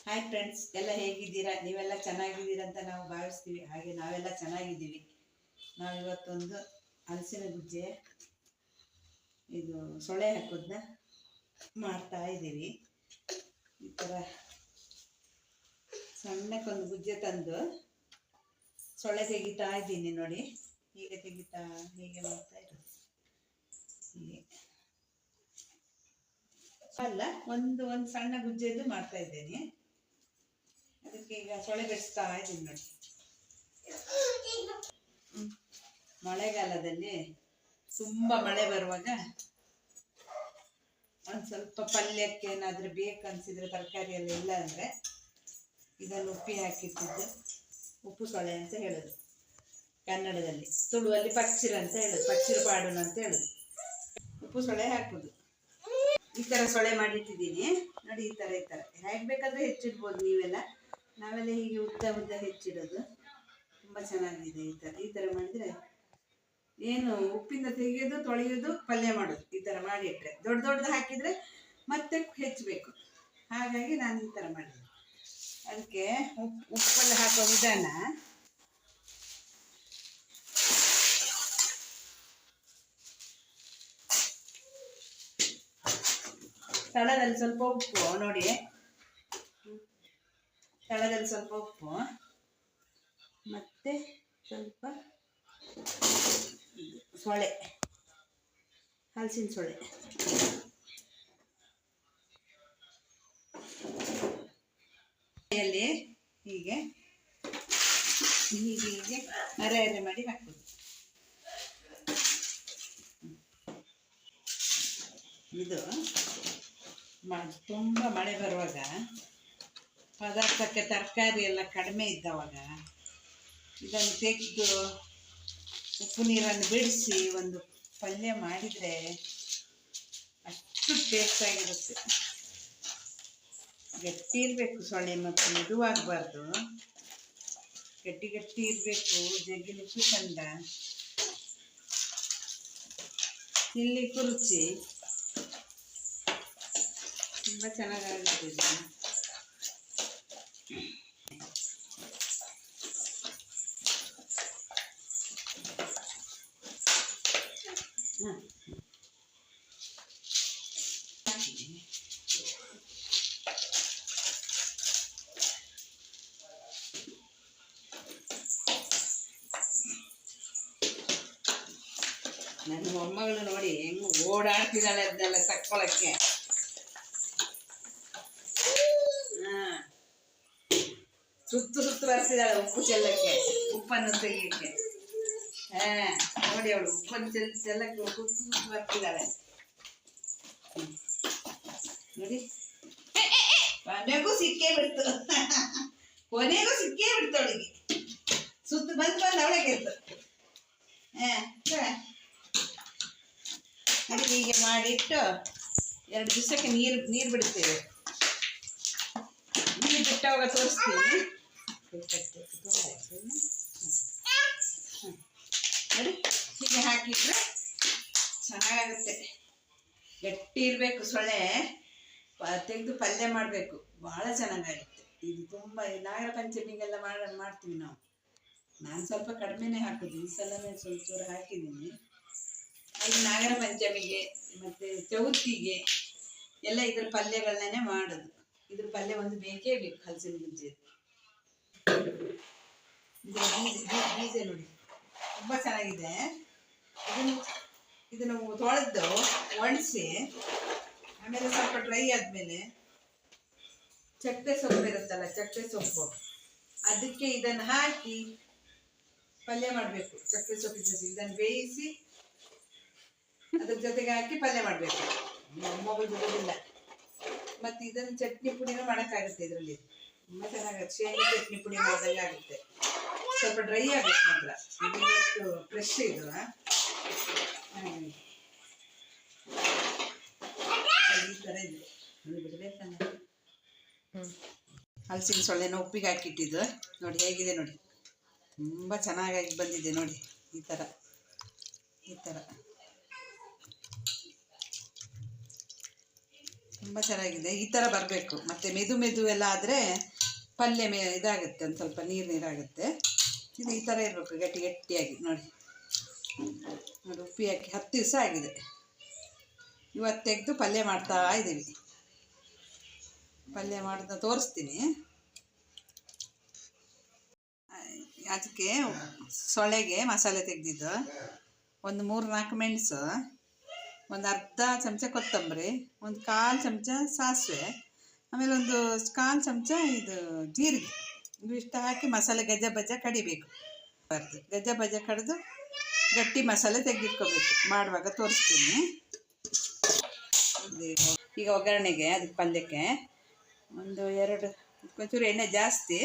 Hi friends, ಎಲ್ಲ ಹೇಗಿದ್ದೀರಾ? ನೀವೆಲ್ಲ ಚೆನ್ನಾಗಿದ್ದೀರಾ ಅಂತ ನಾವು ಭಾವಿಸ್ತೀವಿ. ಹಾಗೆ ನಾವೆಲ್ಲ ಚೆನ್ನಾಗಿದ್ದೀವಿ. ನಾವಿವತ್ತೊಂದು ಹಲಸಿನ ಗುಜ್ಜೆ ಇದು ಸೊಳ್ಳೆ ಹಾಕೋದನ್ನ ಮಾಡ್ತಾ ಇದ್ದೀವಿ. ಈ ಥರ ಸಣ್ಣಕ್ಕೊಂದು ಗುಜ್ಜೆ ತಂದು ಸೊಳ್ಳೆ ತೆಗಿತಾ ಇದ್ದೀನಿ ನೋಡಿ. ಹೀಗೆ ತೆಗಿತಾ ಹೀಗೆ ಮಾಡ್ತಾ ಇರೋದು. ಹೀಗೆ ಅಲ್ಲ, ಒಂದು ಸಣ್ಣ ಗುಜ್ಜೆದು ಮಾಡ್ತಾ ಇದ್ದೇನೆ. ಅದಕ್ಕೆ ಈಗ ಸೊಳ್ಳೆ ಬೆಳೆಸ್ತಾ ಇದ್ದೀನಿ ನೋಡಿ. ಮಳೆಗಾಲದಲ್ಲಿ ತುಂಬ ಮಳೆ ಬರುವಾಗ ಒಂದು ಸ್ವಲ್ಪ ಪಲ್ಯಕ್ಕೆ ಏನಾದರೂ ಬೇಕನ್ಸಿದ್ರೆ, ತರಕಾರಿ ಎಲ್ಲ ಇಲ್ಲ ಅಂದರೆ ಇದನ್ನು ಉಪ್ಪಿ ಹಾಕಿಟ್ಟಿದ್ದು ಉಪ್ಪು ಸೊಳ್ಳೆ ಅಂತ ಹೇಳೋದು ಕನ್ನಡದಲ್ಲಿ. ತುಳುವಲ್ಲಿ ಪಚ್ಚಿರ ಅಂತ ಹೇಳೋದು, ಪಚ್ಚಿರ ಪಾಡುನ ಅಂತ ಹೇಳೋದು. ಉಪ್ಪು ಸೊಳ್ಳೆ ಹಾಕೋದು. ಈ ಥರ ಸೊಳ್ಳೆ ಮಾಡಿಟ್ಟಿದ್ದೀನಿ ನೋಡಿ. ಈ ಥರ ಹೇಗೆ ಬೇಕಾದರೂ ಹೆಚ್ಚಿಡ್ಬೋದು ನೀವೆಲ್ಲ. ನಾವೆಲ್ಲ ಹೀಗೆ ಉದ್ದ ಹೆಚ್ಚಿಡೋದು. ತುಂಬ ಚೆನ್ನಾಗಿದೆ. ಈ ಥರ ಮಾಡಿದರೆ ಏನು ಉಪ್ಪಿಂದ ತೆಗೆಯೋದು, ತೊಳೆಯೋದು, ಪಲ್ಯ ಮಾಡೋದು. ಈ ಥರ ಮಾಡಿಟ್ರೆ ದೊಡ್ಡದು ಹಾಕಿದರೆ ಮತ್ತೆ ಹೆಚ್ಚಬೇಕು. ಹಾಗಾಗಿ ನಾನು ಈ ಥರ ಮಾಡಿದೆ. ಅದಕ್ಕೆ ಉಪ್ಪೆಲ್ಲ ಹಾಕೋ ವಿಧಾನ, ತಳದಲ್ಲಿ ಸ್ವಲ್ಪ ಉಪ್ಪು ನೋಡಿ, ತಳದಲ್ಲಿ ಸ್ವಲ್ಪ ಉಪ್ಪು, ಮತ್ತು ಸ್ವಲ್ಪ ಸೊಳ್ಳೆ, ಹಲಸಿನ ಸೊಳ್ಳೆ. ಅಲ್ಲಿ ಹೀಗೆ ಹೀಗೆ ಹೀಗೆ ಅರೆ ಮಾಡಿ ಹಾಕ್ಬೋದು. ಇದು ತುಂಬ ಮಳೆ ಬರುವಾಗ, ಪದಾರ್ಥಕ್ಕೆ ತರಕಾರಿ ಎಲ್ಲ ಕಡಿಮೆ ಇದ್ದವಾಗ ಇದನ್ನು ತೆಗೆದು ಉಪ್ಪು ನೀರನ್ನು ಬಿಡಿಸಿ ಒಂದು ಪಲ್ಯ ಮಾಡಿದರೆ ಅಷ್ಟು ಟೇಸ್ಟಾಗಿರುತ್ತೆ. ಗಟ್ಟಿ ಇರಬೇಕು ಸೊಳ್ಳೆ, ಮತ್ತು ಮೆದುವಾಗಬಾರ್ದು. ಗಟ್ಟಿ ಇರಬೇಕು. ಜಗ್ಗಿನ ಉಪ್ಪು ಚಂದ, ತಿನ್ನಲಿಕ್ಕೂ ರುಚಿ, ತುಂಬ ಚೆನ್ನಾಗಾಗುತ್ತೆ ಇದು. ನನ್ನ ಮೊಮ್ಮಗಳು ನೋಡಿ ಹೆಂಗೆ ಓಡಾಡ್ತಿದ್ದಾಳೆ ಅದನ್ನೆಲ್ಲ ತಕ್ಕೊಳಕ್ಕೆ. ಸುತ್ತು ಬರ್ತಿದ್ದಾಳೆ ಉಪ್ಪು ಚೆಲ್ಲಕ್ಕೆ, ಉಪ್ಪನ್ನು ತೆಗಿಯಕ್ಕೆ. ನೋಡಿ, ಅವಳು ಉಪ್ಪನ್ನು ಚೆಲ್ಲಕ್ಕೆ ಸುತ್ತು ಬರ್ತಿದ್ದಾಳೆ ನೋಡಿ. ಕೊನೆಗೂ ಸಿಕ್ಕೇ ಬಿಡ್ತು ಅವಳಿಗೆ. ಸುತ್ತು ಬಂದು ಅವಳೆ ಗೆದ್ದು. ಅದಕ್ಕೆ ಹೀಗೆ ಮಾಡಿಟ್ಟು 2 ದಿವಸಕ್ಕೆ ನೀರು ಬಿಡ್ತೇವೆ. ನೀರು ಬಿಟ್ಟವಾಗ ತೋರಿಸ್ತೀವಿ ನೋಡಿ. ಹೀಗೆ ಹಾಕಿಟ್ರೆ ಚೆನ್ನಾಗಾಗುತ್ತೆ. ಗಟ್ಟಿ ಇರಬೇಕು ಸೊಳ್ಳೆ, ತೆಗೆದು ಪಲ್ಯ ಮಾಡಬೇಕು, ಭಾಳ ಚೆನ್ನಾಗಾಗುತ್ತೆ ಇದು. ತುಂಬ ನಾಗರ ಪಂಚಮಿಗೆಲ್ಲ ಮಾಡ್ತೀವಿ ನಾವು. ನಾನು ಸ್ವಲ್ಪ ಕಡಿಮೆನೇ ಹಾಕೋದು, ಈ ಸಲನೇ ಸ್ವಲ್ಪ ಚೂರು ಹಾಕಿದ್ದೀನಿ. ಅದು ನಾಗರ ಪಂಚಮಿಗೆ ಮತ್ತು ಚೌತಿಗೆ ಎಲ್ಲ ಇದ್ರ ಪಲ್ಯಗಳನ್ನೇ ಮಾಡೋದು. ಇದ್ರ ಪಲ್ಯ ಒಂದು ಬೇಕೇ ಬೇಕು, ಹಲಸಿನ ಗುಜ್ಜೆ. ಬೀಜ ನೋಡಿ, ತುಂಬ ಚೆನ್ನಾಗಿದೆ. ಇದನ್ನು ತೊಳೆದು ಒಣಸಿ, ಆಮೇಲೆ ಸ್ವಲ್ಪ ಡ್ರೈ ಆದಮೇಲೆ ಚಕ್ಕೆ ಸೊಪ್ಪು ಇರುತ್ತಲ್ಲ, ಚಕ್ಕೆ ಸೊಪ್ಪು, ಅದಕ್ಕೆ ಇದನ್ನು ಹಾಕಿ ಪಲ್ಯ ಮಾಡಬೇಕು. ಚಕ್ಕೆ ಸೊಪ್ಪಿನ ಜೊತೆ ಇದನ್ನು ಬೇಯಿಸಿ ಅದ್ರ ಜೊತೆಗೆ ಹಾಕಿ ಪಲ್ಯ ಮಾಡಬೇಕು. ಮೊಮ್ಮಗಳು ಬಿಡೋದಿಲ್ಲ. ಮತ್ತು ಇದನ್ನು ಚಟ್ನಿ ಪುಡಿನೂ ಮಾಡೋಕ್ಕಾಗುತ್ತೆ ಇದರಲ್ಲಿ. ತುಂಬ ಚೆನ್ನಾಗುತ್ತೆ. ಶೇಂಗಾ ಚಟ್ನಿ ಪುಡಿ ಮಾಡಿದಂಗೆ ಆಗುತ್ತೆ. ಸ್ವಲ್ಪ ಡ್ರೈ ಆಗುತ್ತೆ ಮಾತ್ರ. ಇದು ಇವತ್ತು ಫ್ರೆಶ್ ಇದು. ಈ ಥರ ಇದೆ ನೋಡಿ, ಬಿಡಬೇಕಂತ. ಹಲಸಿನ ಸೊಳ್ಳೆನ ಉಪ್ಪಿಗೆ ಹಾಕಿಟ್ಟಿದ್ದು ನೋಡಿ, ಹೇಗಿದೆ ನೋಡಿ. ತುಂಬ ಚೆನ್ನಾಗಿ ಬಂದಿದೆ ನೋಡಿ. ಈ ಥರ ತುಂಬ ಚೆನ್ನಾಗಿದೆ. ಈ ಥರ ಬರಬೇಕು. ಮತ್ತು ಮೆದು ಎಲ್ಲ ಆದರೆ ಪಲ್ಯ ಇದಾಗುತ್ತೆ, ಒಂದು ಸ್ವಲ್ಪ ನೀರಾಗುತ್ತೆ. ಇದು ಈ ಥರ ಇರಬೇಕು, ಗಟ್ಟಿಯಾಗಿ. ನೋಡಿ ಉಪ್ಪು ಹಾಕಿ 10 ದಿವಸ ಆಗಿದೆ. ಇವತ್ತು ತೆಗೆದು ಪಲ್ಯ ಮಾಡ್ತಾ ಇದ್ದೀವಿ. ಪಲ್ಯ ಮಾಡೋದನ್ನ ತೋರಿಸ್ತೀನಿ. ಅದಕ್ಕೆ ಸೊಳೆಗೆ ಮಸಾಲೆ ತೆಗೆದಿದ್ದು, ಒಂದು 3-4 ಮೆಣಸು, ಒಂದು ಅರ್ಧ ಚಮಚ ಕೊತ್ತಂಬರಿ, ಒಂದು 1/4 ಚಮಚ ಸಾಸಿವೆ, ಆಮೇಲೆ ಒಂದು 1/4 ಚಮಚ ಇದು ಜೀರಿಗೆ. ಇವಿಷ್ಟು ಹಾಕಿ ಮಸಾಲೆ ಗಜ್ಜ ಕಡಿಬೇಕು. ಗಜ್ಜ ಕಡಿದು ಗಟ್ಟಿ ಮಸಾಲೆ ತೆಗೆದಿಟ್ಕೋಬೇಕು. ಮಾಡುವಾಗ ತೋರಿಸ್ತೀನಿ. ಈಗ ಒಗ್ಗರಣೆಗೆ ಅದಕ್ಕೆ ಪಲ್ಯಕ್ಕೆ ಒಂದು 2 ಒಂಚೂರು ಎಣ್ಣೆ ಜಾಸ್ತಿ,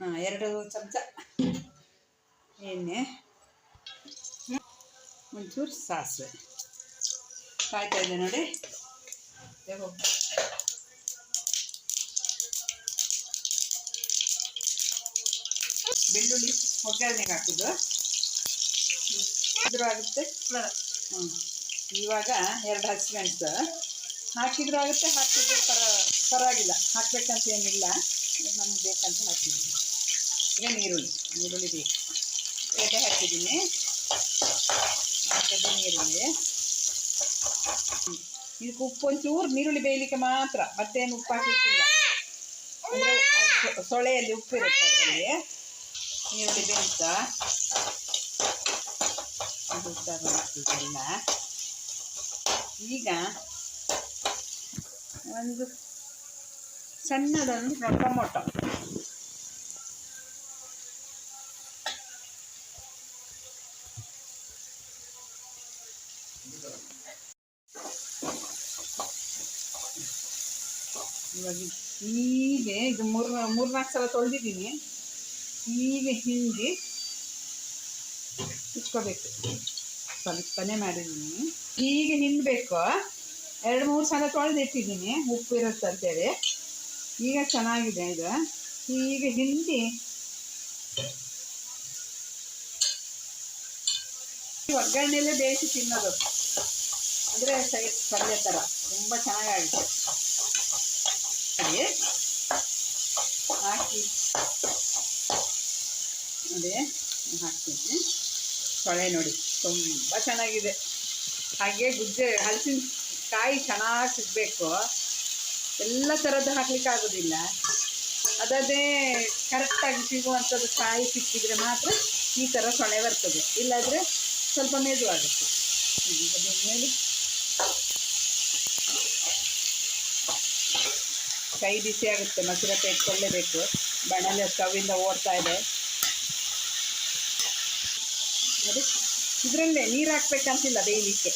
2 ಚಮಚ ಎಣ್ಣೆ, ಒಂಚೂರು ಸಾಸಿವೆ ಕಾಯ್ತಾ ಇದೆ ನೋಡಿ. ಬೆಳ್ಳುಳ್ಳಿ ಒಗ್ಗರಣೆಗೆ ಹಾಕೋದು ಇದ್ರೂ ಆಗುತ್ತೆ. ಇವಾಗ 2 ಹಸಿಮೆಣಸು ಹಾಕಿದ್ರೂ ಆಗುತ್ತೆ, ಹಾಕಿದ್ರೆ ಪರವಾಗಿಲ್ಲ. ಹಾಕ್ಬೇಕಂತ ಏನಿಲ್ಲ, ನಮ್ಗೆ ಬೇಕಂತ ಹಾಕಿದ್ದೀನಿ. ಈಗ ನೀರುಳ್ಳಿ ಬೇಕು. ಎಡೆ ಹಾಕಿದ್ದೀನಿ, ನೀರುಳ್ಳಿ. ಇದಕ್ಕೆ ಉಪ್ಪು ಒಂಚೂರು ನೀರುಳ್ಳಿ ಬೇಯಲಿಕ್ಕೆ ಮಾತ್ರ, ಮತ್ತೇನು ಉಪ್ಪು ಹಾಕಲಿಕ್ಕಿಲ್ಲ. ಅಂದರೆ ಸೊಳೆಯಲ್ಲಿ ಉಪ್ಪಿರುತ್ತೆ ಅದರಲ್ಲಿ. ನೀರುಳ್ಳಿ ಬೇಯಿಸ ಎಲ್ಲ. ಈಗ ಒಂದು ಸಣ್ಣದೊಂದು ಟೊಮೊಟೊ, ಇವಾಗ ಹೀಗೆ ಇದು 3-4 ಸಲ ತೊಳೆದಿದ್ದೀನಿ. ಹೀಗೆ ಹಿಂಡಿ ಇಟ್ಕೋಬೇಕು. ಸ್ವಲ್ಪನೇ ಮಾಡಿದ್ದೀನಿ. ಹೀಗೆ ಹಿಂಡಬೇಕು. 2-3 ಸಲ ತೊಳೆದಿಟ್ಟಿದ್ದೀನಿ, ಉಪ್ಪು ಇರುತ್ತೆ ಅಂತೇಳಿ. ಈಗ ಚೆನ್ನಾಗಿದೆ. ಇದು ಹೀಗೆ ಹಿಂಡಿ ಒಗ್ಗರಣೆಯಲ್ಲೇ ಬೇಯಿಸಿ ತಿನ್ನೋದು. ಅಂದರೆ ಪಲ್ಯ ಥರ ತುಂಬ ಚೆನ್ನಾಗಾಗುತ್ತೆ. ಹಾಕಿ ಅದೇ ಹಾಕ್ತೀನಿ. ಸೊಳೆ ನೋಡಿ ತುಂಬ ಚೆನ್ನಾಗಿದೆ. ಹಾಗೆ ಹಲಸಿನಕಾಯಿ ಚೆನ್ನಾಗಿ ಸಿಗಬೇಕು. ಎಲ್ಲ ಥರದ್ದು ಹಾಕ್ಲಿಕ್ಕೆ ಆಗೋದಿಲ್ಲ. ಅದೇ ಕರೆಕ್ಟಾಗಿ ಸಿಗುವಂಥದ್ದು ಕಾಯಿ ಸಿಕ್ಕಿದ್ರೆ ಮಾತ್ರ ಈ ಥರ ಸೊಳೆ ಬರ್ತದೆ. ಇಲ್ಲಾದರೆ ಸ್ವಲ್ಪ ಮೆದು ಆಗುತ್ತೆ. ಮೇಲೆ ಕೈ ಬಿಸಿ ಆಗುತ್ತೆ, ಮಸೂರತೆ ಇಟ್ಕೊಳ್ಳೇಬೇಕು. ಬಣಲೆ ಸ್ಟವ್ವಿಂದ ಓಡ್ತಾ ಇದೆ ನೋಡಿ. ಇದರಲ್ಲೇ ನೀರು ಹಾಕ್ಬೇಕಂತಿಲ್ಲ ಬೇಯಲಿಕ್ಕೆ.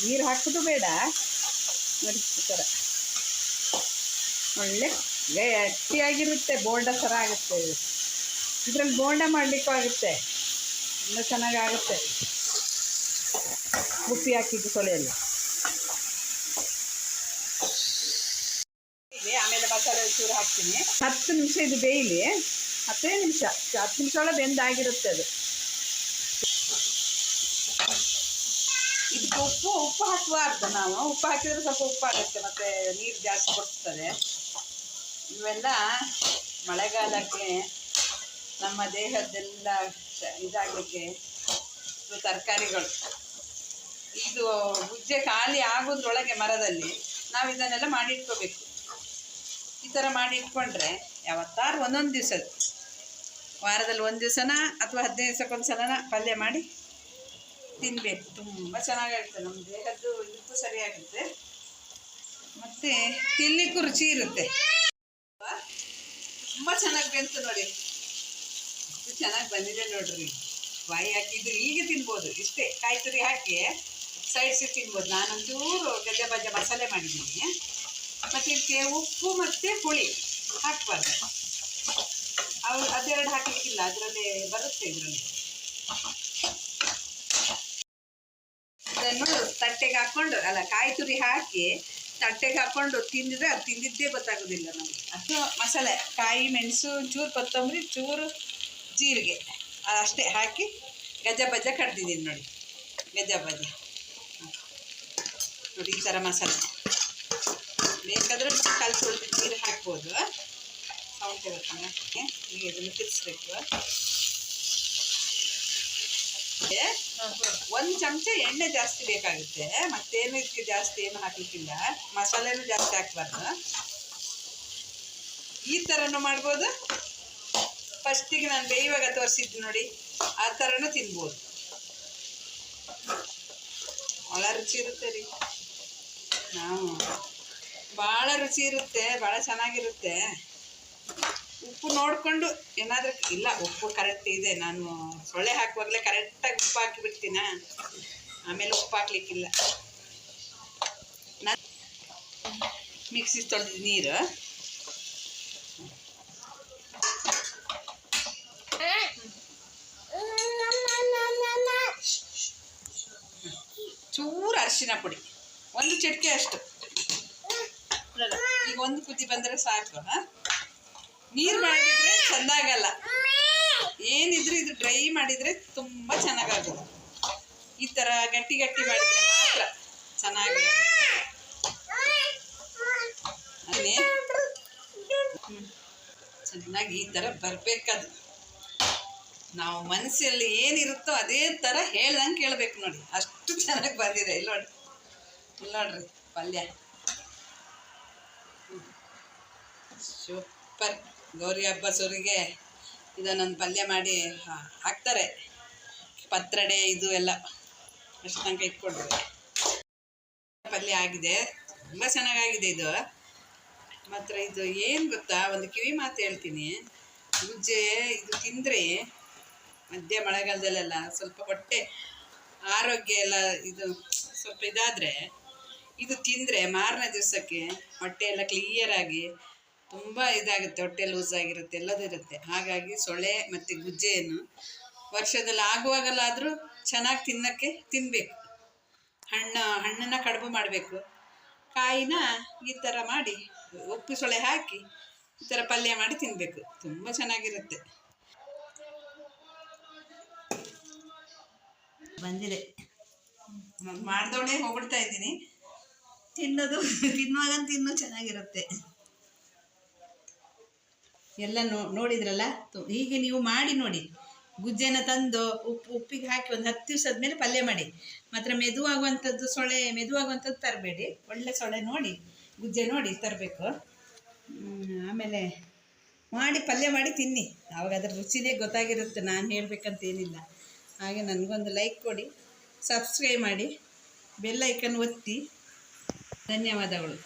ನೀರು ಹಾಕೋದು ಬೇಡ ನೋಡಿ. ಈ ಥರ ಒಳ್ಳೆ ಗಟ್ಟಿಯಾಗಿರುತ್ತೆ. ಬೋಂಡ ಥರ ಆಗುತ್ತೆ. ಇದರಲ್ಲಿ ಬೋಂಡ ಮಾಡಲಿಕ್ಕೂ ಆಗುತ್ತೆ, ತುಂಬ ಚೆನ್ನಾಗಾಗುತ್ತೆ. ಉಪ್ಪಿ ಹಾಕಿದ್ದು ಸೊಳೆಯಲ್ಲಿ. ಆಮೇಲೆ ಮಸಾಲೆ ಚೂರು ಹಾಕ್ತೀನಿ. 10 ನಿಮಿಷ ಇದು ಬೇಯಲಿ. 10 ನಿಮಿಷ ಒಳಗೆ ಬೆಂದಾಗಿರುತ್ತೆ ಅದು. ಇದಕ್ಕೆ ಉಪ್ಪು ಹಾಕಬಾರ್ದು. ನಾವು ಉಪ್ಪು ಹಾಕಿದ್ರೆ ಸ್ವಲ್ಪ ಉಪ್ಪಾಗುತ್ತೆ, ಮತ್ತು ನೀರು ಜಾಸ್ತಿ ಕೊಡ್ತದೆ. ಇವೆಲ್ಲ ಮಳೆಗಾಲಕ್ಕೆ ನಮ್ಮ ದೇಹದ್ದೆಲ್ಲ ಇದಾಗಲಿಕ್ಕೆ ತರಕಾರಿಗಳು. ಇದು ಗುಜ್ಜೆ ಖಾಲಿ ಆಗೋದ್ರೊಳಗೆ ಮರದಲ್ಲಿ ನಾವು ಇದನ್ನೆಲ್ಲ ಮಾಡಿಟ್ಕೋಬೇಕು. ಈ ಥರ ಮಾಡಿ ಇಟ್ಕೊಂಡ್ರೆ ಯಾವತ್ತಾರು ಒಂದೊಂದು ದಿವಸ, ವಾರದಲ್ಲಿ 1 ದಿವಸನ ಅಥವಾ 15 ದಿವಸಕ್ಕೊಂದು ಸಲನ ಪಲ್ಯ ಮಾಡಿ ತಿನ್ನಬೇಕು. ತುಂಬ ಚೆನ್ನಾಗಿರುತ್ತೆ. ನಮ್ಮ ದೇಹದ್ದು ಇದಕ್ಕೂ ಸರಿಯಾಗುತ್ತೆ, ಮತ್ತು ತಿನ್ನಲಿಕ್ಕೂ ರುಚಿ ಇರುತ್ತೆ. ತುಂಬ ಚೆನ್ನಾಗಿ ಬಂತು ನೋಡಿ. ಇದು ಚೆನ್ನಾಗಿ ಬಂದಿದೆ ನೋಡ್ರಿ. ಬಾಯಿ ಹಾಕಿದ್ದು ಹೀಗೆ ತಿನ್ಬೋದು. ಇಷ್ಟೇ ಕಾಯಿ ತುರಿ ಹಾಕಿ ಸೈಡ್ಸಿಗೆ ತಿನ್ಬೋದು. ನಾನೊಂಚೂರು ಗಜ್ಜ ಮಸಾಲೆ ಮಾಡಿದ್ದೀನಿ. ಮತ್ತು ಇದಕ್ಕೆ ಉಪ್ಪು ಮತ್ತು ಹುಳಿ ಹಾಕಬಾರ್ದು. ಅದೆರಡು ಹಾಕಲಿಕ್ಕಿಲ್ಲ, ಅದರಲ್ಲಿ ಬರುತ್ತೆ. ಇದರಲ್ಲಿ ಇದನ್ನು ತಟ್ಟೆಗೆ ಹಾಕ್ಕೊಂಡು, ಕಾಯಿ ತುರಿ ಹಾಕಿ ತಟ್ಟೆಗೆ ಹಾಕ್ಕೊಂಡು ತಿಂದಿದ್ರೆ ಅದು ತಿಂದಿದ್ದೇ ಗೊತ್ತಾಗೋದಿಲ್ಲ ನಮಗೆ. ಅದು ಮಸಾಲೆ ಕಾಯಿ ಮೆಣಸು, ಚೂರು ಕೊತ್ತಂಬರಿ, ಚೂರು ಜೀರಿಗೆ ಅಷ್ಟೇ ಹಾಕಿ ಗಜ್ಜ ಕಡ್ದಿದ್ದೀನಿ ನೋಡಿ. ಗಜ್ಜ ನೋಡಿ ಈ ಥರ ಮಸಾಲೆ ಬೇಕಾದರೆ ಕಾಲು ತೊಳೆದು ನೀರು ಹಾಕ್ಬೋದು. ಸೌಂಡ್ ಇರುತ್ತೆ. ಈಗ ಇದನ್ನು ತಿರ್ಸ್ಬೇಕು. ಒಂದು ಚಮಚ ಎಣ್ಣೆ ಜಾಸ್ತಿ ಬೇಕಾಗುತ್ತೆ, ಮತ್ತೇನು ಇದಕ್ಕೆ ಜಾಸ್ತಿ ಏನು ಹಾಕ್ಲಿಕ್ಕಿಲ್ಲ. ಮಸಾಲೆನೂ ಜಾಸ್ತಿ ಹಾಕ್ಬಾರ್ದು. ಈ ಥರನೂ ಮಾಡ್ಬೋದು. ಫಸ್ಟಿಗೆ ನಾನು ಬೇಯುವಾಗ ತೋರಿಸಿದ್ದು ನೋಡಿ, ಆ ಥರನೂ ತಿನ್ಬೋದು. ಭಾಳ ರುಚಿ ಇರುತ್ತೆ ರೀ. ಭಾಳ ರುಚಿ ಇರುತ್ತೆ, ಭಾಳ ಚೆನ್ನಾಗಿರುತ್ತೆ. ಉಪ್ಪು ನೋಡಿಕೊಂಡು ಏನಾದರೂ ಇಲ್ಲ, ಉಪ್ಪು ಕರೆಕ್ಟ್ ಇದೆ. ನಾನು ಸೊಳ್ಳೆ ಹಾಕುವಾಗಲೇ ಕರೆಕ್ಟಾಗಿ ಉಪ್ಪು ಹಾಕಿಬಿಡ್ತೀನ, ಆಮೇಲೆ ಉಪ್ಪು ಹಾಕ್ಲಿಕ್ಕಿಲ್ಲ. ನಾನು ಮಿಕ್ಸಿ ತೊಳೆದ ನೀರು ಚೂರು ಅರಿಶಿನ ಪುಡಿ, ಒಂದು ಚಿಟಿಕೆ ಅಷ್ಟು. ಈಗ ಒಂದು ಕುದಿ ಬಂದರೆ ಸಾಕು. ನೀರು ಮಾಡಿದರೆ ಚೆಂದಾಗಲ್ಲ, ಏನಿದ್ರು ಇದು ಡ್ರೈ ಮಾಡಿದರೆ ತುಂಬ ಚೆನ್ನಾಗಾಗೋದು. ಈ ಥರ ಗಟ್ಟಿ ಗಟ್ಟಿ ಮಾಡಿದರೆ ಮಾತ್ರ ಚೆನ್ನಾಗಿ ಅದನ್ನೇ ಚೆನ್ನಾಗಿ ಈ ಥರ ಬರಬೇಕದು. ನಾವು ಮನಸ್ಸಲ್ಲಿ ಏನಿರುತ್ತೋ ಅದೇ ಥರ ಹೇಳ್ದಂಗೆ ಕೇಳಬೇಕು ನೋಡಿ, ಅಷ್ಟು ಚೆನ್ನಾಗಿ ಬಂದಿದೆ. ಇಲ್ಲಿ ನೋಡ್ರಿ ಪಲ್ಯ ಸೂಪರ್. ಗೌರಿ ಹಬ್ಬ ಸೋರಿಗೆ ಇದನ್ನೊಂದು ಪಲ್ಯ ಮಾಡಿ ಹಾಕ್ತಾರೆ. ಪತ್ರಡೆ ಇದು ಎಲ್ಲ ಅಷ್ಟು ತನಕ ಇಟ್ಕೊಡ್ರಿ. ಪಲ್ಯ ಆಗಿದೆ, ತುಂಬ ಚೆನ್ನಾಗಾಗಿದೆ ಇದು. ಮಾತ್ರ ಇದು ಏನು ಗೊತ್ತಾ, ಒಂದು ಕಿವಿ ಮಾತು ಹೇಳ್ತೀನಿ. ಗುಜ್ಜೆ ಇದು ತಿಂದರೆ ಮಧ್ಯ ಮಳೆಗಾಲದಲ್ಲೆಲ್ಲ ಸ್ವಲ್ಪ ಹೊಟ್ಟೆ ಆರೋಗ್ಯ ಎಲ್ಲ ಇದು ಸ್ವಲ್ಪ ಇದಾದರೆ ಇದು ತಿಂದರೆ ಮಾರನೇ ದಿವಸಕ್ಕೆ ಹೊಟ್ಟೆ ಎಲ್ಲ ಕ್ಲಿಯರಾಗಿ ತುಂಬ ಇದಾಗುತ್ತೆ, ಹೊಟ್ಟೆ ಲೂಸ್ ಆಗಿರುತ್ತೆ, ಎಲ್ಲದೂ ಇರುತ್ತೆ. ಹಾಗಾಗಿ ಸೊಳ್ಳೆ ಮತ್ತು ಗುಜ್ಜೆಯನ್ನು ವರ್ಷದಲ್ಲಿ ಆಗುವಾಗಲಾದರೂ ಚೆನ್ನಾಗಿ ತಿನ್ನಬೇಕು. ಹಣ್ಣನ್ನು ಕಡುಬು ಮಾಡಬೇಕು, ಕಾಯಿನ ಈ ಥರ ಮಾಡಿ ಉಪ್ಪು ಸೊಳ್ಳೆ ಹಾಕಿ ಈ ಥರ ಪಲ್ಯ ಮಾಡಿ ತಿನ್ನಬೇಕು. ತುಂಬ ಚೆನ್ನಾಗಿರುತ್ತೆ. ಬಂದಿದೆ, ನಾನು ಮಾಡ್ದವಳೆ ಹೋಗ್ಬಿಡ್ತಾ ಇದ್ದೀನಿ. ತಿನ್ನುವಾಗಂತೂ ಇನ್ನೂ ಚೆನ್ನಾಗಿರುತ್ತೆ. ಎಲ್ಲ ನೋಡಿದ್ರಲ್ಲ, ಹೀಗೆ ನೀವು ಮಾಡಿ ನೋಡಿ. ಗುಜ್ಜೆನ ತಂದು ಉಪ್ಪಿಗೆ ಹಾಕಿ ಒಂದು 10 ದಿವಸದ ಮೇಲೆ ಪಲ್ಯ ಮಾಡಿ. ಮಾತ್ರ ಮೆದುವಾಗುವಂಥದ್ದು ಮೆದುವಾಗುವಂಥದ್ದು ತರಬೇಡಿ. ಒಳ್ಳೆ ಸೊಳ್ಳೆ ನೋಡಿ, ಗುಜ್ಜೆ ನೋಡಿ ತರಬೇಕು. ಆಮೇಲೆ ಮಾಡಿ ಪಲ್ಯ ಮಾಡಿ ತಿನ್ನಿ, ಆವಾಗ ಅದ್ರ ರುಚಿನೇ ಗೊತ್ತಾಗಿರುತ್ತೆ. ನಾನು ಹೇಳಬೇಕಂತ ಏನಿಲ್ಲ. ಹಾಗೆ ನನಗೊಂದು ಲೈಕ್ ಕೊಡಿ, ಸಬ್ಸ್ಕ್ರೈಬ್ ಮಾಡಿ, ಬೆಲ್ ಐಕನ್ ಒತ್ತಿ. ಧನ್ಯವಾದಗಳು.